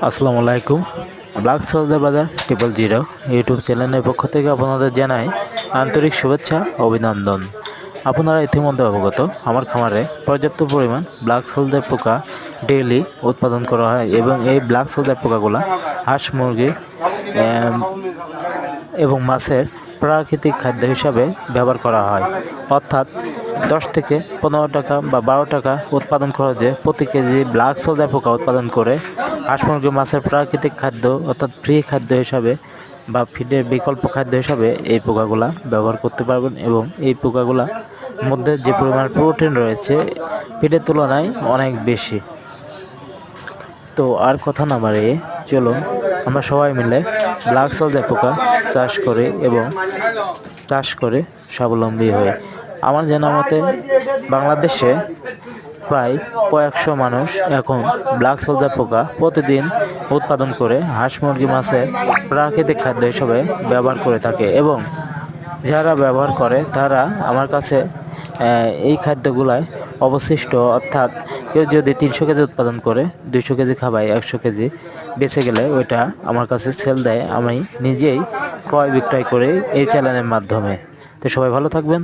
আসসালামু আলাইকুম। Black soldier বাজার 000 ইউটিউব চ্যানেলের পক্ষ থেকে আপনাদের জানাই আন্তরিক শুভেচ্ছা ও অভিনন্দন। আপনারা ইতিমধ্যে অবগত, আমার খামারে পর্যাপ্ত পরিমাণ ব্ল্যাক সোলজার পোকা ডেইলি উৎপাদন করা হয় এবং এই ব্ল্যাক সোলজার পোকাগুলো হাঁস, মুরগি এবং মাছের প্রাকৃতিক খাদ্য হিসাবে ব্যবহার করা হয়। অর্থাৎ 10 থেকে 15 টাকা বা 12 টাকা উৎপাদন খরচে প্রতি কেজি ব্ল্যাক সোলজার পোকা উৎপাদন করে হাঁস, মুরগি, মাছের প্রাকৃতিক খাদ্য অর্থাৎ ফ্রি খাদ্য হিসাবে বা ফিডের বিকল্প খাদ্য হিসাবে এই পোকাগুলা ব্যবহার করতে পারবেন এবং এই পোকাগুলা মধ্যে যে পরিমাণ প্রোটিন রয়েছে ফিডের তুলনায় অনেক বেশি। তো আর কথা না বাড়িয়ে চলুন আমরা সবাই মিলে ব্ল্যাক সোলজার পোকা চাষ করি এবং চাষ করে স্বাবলম্বী হই। আমার জানা মতে বাংলাদেশে প্রায় কয়েকশো মানুষ এখন ব্ল্যাক সোলজার পোকা প্রতিদিন উৎপাদন করে হাঁস, মুরগি, মাছের প্রাকৃতিক খাদ্য হিসেবে ব্যবহার করে থাকে এবং যারা ব্যবহার করে তারা আমার কাছে এই খাদ্যগুলায় অবশিষ্ট, অর্থাৎ কেউ যদি 300 কেজি উৎপাদন করে 200 কেজি খাবায় 100 কেজি বেঁচে গেলে ওইটা আমার কাছে সেল দেয়। আমি নিজেই ক্রয় বিক্রয় করে এই চ্যানেলের মাধ্যমে। তো সবাই ভালো থাকবেন।